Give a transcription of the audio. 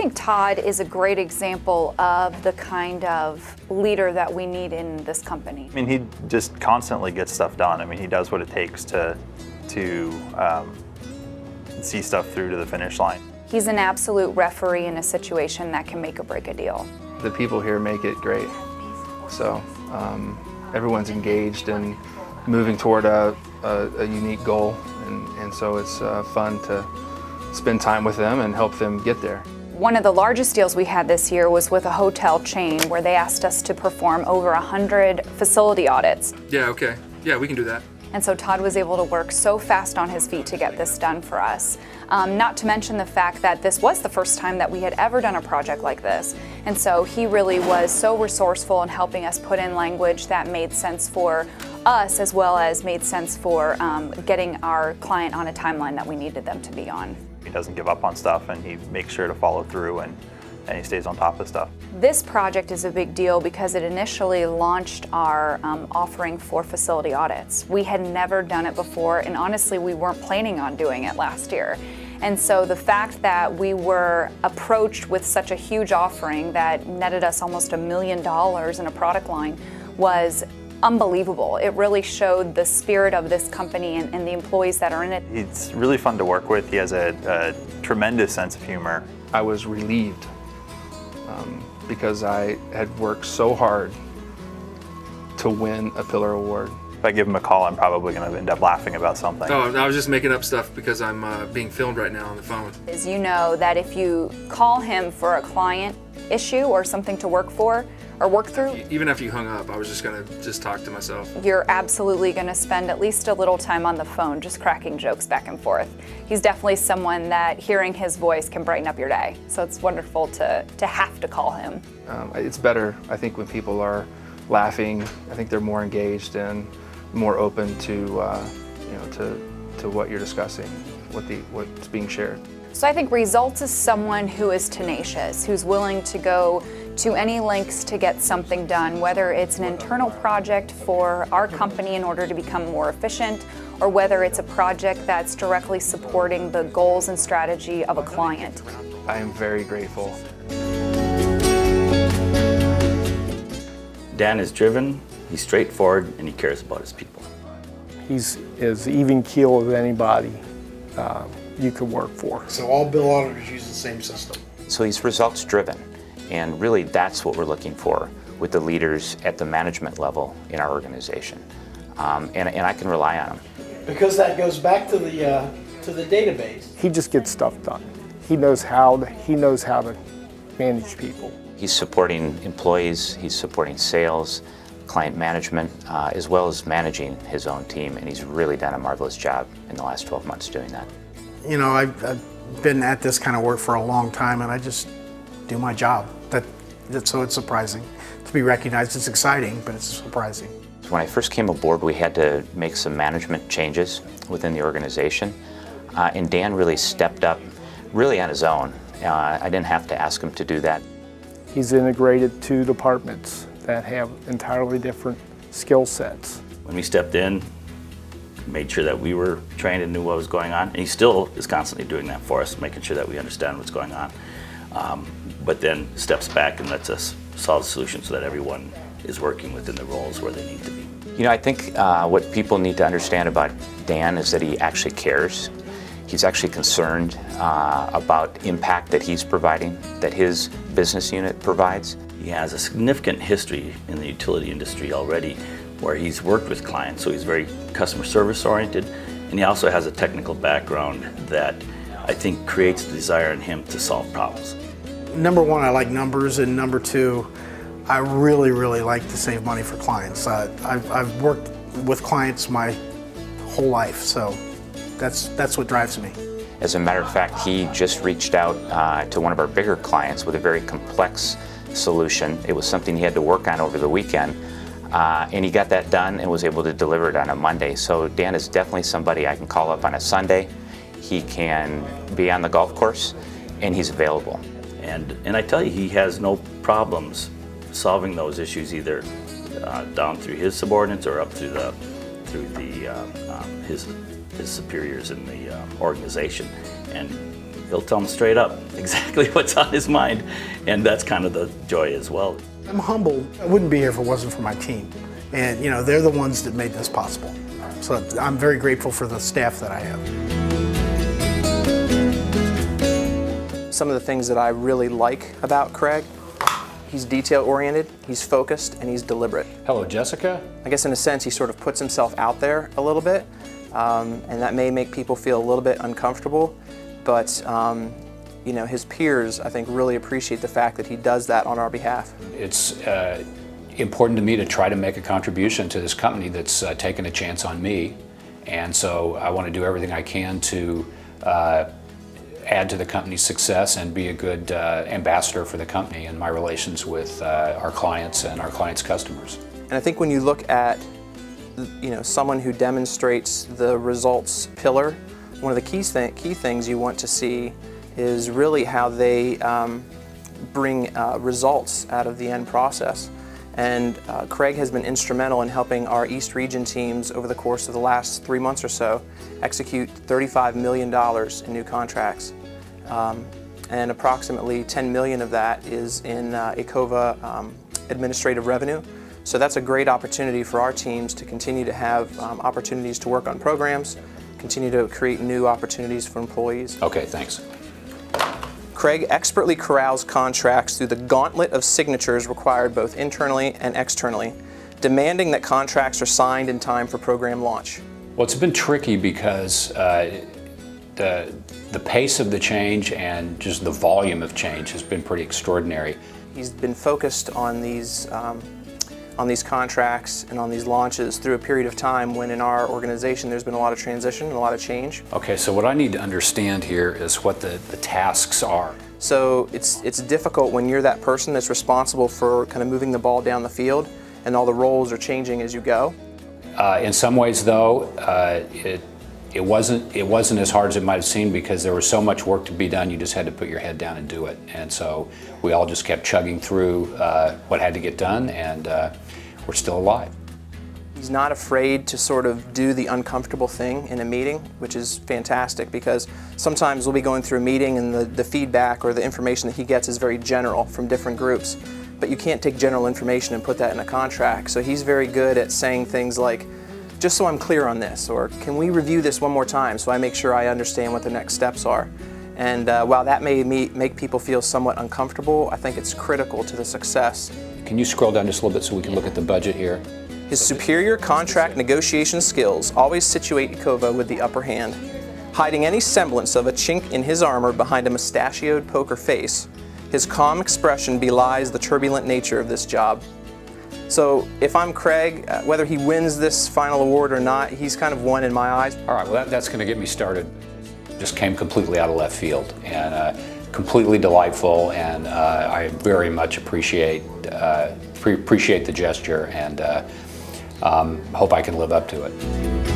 think Todd is a great example of the kind of leader that we need in this company. I mean, he just constantly gets stuff done. I mean, he does what it takes to see stuff through to the finish line. He's an absolute referee in a situation that can make or break a deal. The people here make it great. So everyone's engaged and moving toward a unique goal, and so it's fun to spend time with them and help them get there. One of the largest deals we had this year was with a hotel chain where they asked us to perform over 100 facility audits. Yeah, okay. Yeah, we can do that. And so Todd was able to work so fast on his feet to get this done for us. Not to mention the fact that this was the first time that we had ever done a project like this. And so he really was so resourceful in helping us put in language that made sense for us, as well as made sense for getting our client on a timeline that we needed them to be on. He doesn't give up on stuff, and he makes sure to follow through, and he stays on top of stuff. This project is a big deal because it initially launched our offering for facility audits. We had never done it before, and honestly, we weren't planning on doing it last year. And so the fact that we were approached with such a huge offering that netted us almost $1 million in a product line was unbelievable. It really showed the spirit of this company and the employees that are in it. He's really fun to work with. He has a tremendous sense of humor. I was relieved because I had worked so hard to win a Pillar Award. If I give him a call, I'm probably going to end up laughing about something. Oh, I was just making up stuff because I'm being filmed right now on the phone. As you know, that if you call him for a client issue or something to work for or work through, Even after you hung up, I was just going to talk to myself. you're absolutely going to spend at least a little time on the phone just cracking jokes back and forth. He's definitely someone that hearing his voice can brighten up your day. So it's wonderful to have to call him. It's better, I think, when people are laughing. I think they're more engaged and more open to what you're discussing, what's being shared. So I think Results is someone who is tenacious, who's willing to go to any lengths to get something done, whether it's an internal project for our company in order to become more efficient, or whether it's a project that's directly supporting the goals and strategy of a client. I am very grateful. Dan is driven, he's straightforward, and he cares about his people. He's as even keel as anybody you could work for. So all bill auditors use the same system. So he's results driven, and really that's what we're looking for with the leaders at the management level in our organization. And I can rely on him. Because that goes back to the database. He just gets stuff done. He knows how to manage people. He's supporting employees, he's supporting sales, client management, as well as managing his own team, and he's really done a marvelous job in the last 12 months doing that. You know, I've been at this kind of work for a long time, and I just do my job. So it's surprising to be recognized. It's exciting, but it's surprising. When I first came aboard, we had to make some management changes within the organization, and Dan really stepped up really on his own. I didn't have to ask him to do that. He's integrated two departments that have entirely different skill sets. When we stepped in, made sure that we were trained and knew what was going on. And he still is constantly doing that for us, making sure that we understand what's going on. But then steps back and lets us solve the solution so that everyone is working within the roles where they need to be. You know, I think what people need to understand about Dan is that he actually cares. He's actually concerned about impact that he's providing, that his business unit provides. He has a significant history in the utility industry already where he's worked with clients, so he's very customer service oriented, and he also has a technical background that I think creates the desire in him to solve problems. Number one, I like numbers, and number two, I really, really like to save money for clients. I've worked with clients my whole life, so that's what drives me. As a matter of fact, he just reached out to one of our bigger clients with a very complex solution. It was something he had to work on over the weekend, and he got that done and was able to deliver it on a Monday. So Dan is definitely somebody I can call up on a Sunday. He can be on the golf course, and he's available. And I tell you, he has no problems solving those issues either down through his subordinates or up through his superiors in the organization. And he'll tell them straight up exactly what's on his mind, and that's kind of the joy as well. I'm humbled. I wouldn't be here if it wasn't for my team. And you know, they're the ones that made this possible. So I'm very grateful for the staff that I have. Some of the things that I really like about Craig, he's detail-oriented, he's focused, and he's deliberate. Hello, Jessica. I guess in a sense he sort of puts himself out there a little bit, and that may make people feel a little bit uncomfortable, but you know, his peers, I think, really appreciate the fact that he does that on our behalf. It's important to me to try to make a contribution to this company that's taken a chance on me, and so I want to do everything I can to add to the company's success and be a good ambassador for the company in my relations with our clients and our clients' customers. And I think when you look at, you know, someone who demonstrates the results pillar, one of the key things you want to see is really how they bring results out of the end process. And Craig has been instrumental in helping our East Region teams over the course of the last 3 months or so execute $35 million in new contracts. And approximately $10 million of that is in Ecova administrative revenue. So that's a great opportunity for our teams to continue to have opportunities to work on programs, continue to create new opportunities for employees. Okay, thanks. Craig expertly corrals contracts through the gauntlet of signatures required both internally and externally, demanding that contracts are signed in time for program launch. Well, it's been tricky because the pace of the change and just the volume of change has been pretty extraordinary. He's been focused on these contracts and on these launches through a period of time when in our organization there's been a lot of transition and a lot of change. Okay, so what I need to understand here is what the tasks are. So it's difficult when you're that person that's responsible for kind of moving the ball down the field and all the roles are changing as you go. In some ways, though, it wasn't as hard as it might have seemed because there was so much work to be done. You just had to put your head down and do it. And so we all just kept chugging through what had to get done, and we're still alive. He's not afraid to sort of do the uncomfortable thing in a meeting, which is fantastic because sometimes we'll be going through a meeting and the feedback or the information that he gets is very general from different groups. But you can't take general information and put that in a contract. So he's very good at saying things like, just so I'm clear on this, or can we review this one more time so I make sure I understand what the next steps are. And while that may make people feel somewhat uncomfortable, I think it's critical to the success. Can you scroll down just a little bit so we can look at the budget here? His superior contract negotiation skills always situate Ecova with the upper hand. Hiding any semblance of a chink in his armor behind a mustachioed poker face, his calm expression belies the turbulent nature of this job. So if I'm Craig, whether he wins this final award or not, he's kind of won in my eyes. All right, well that's going to get me started. Just came completely out of left field and completely delightful, and I very much appreciate the gesture and hope I can live up to it.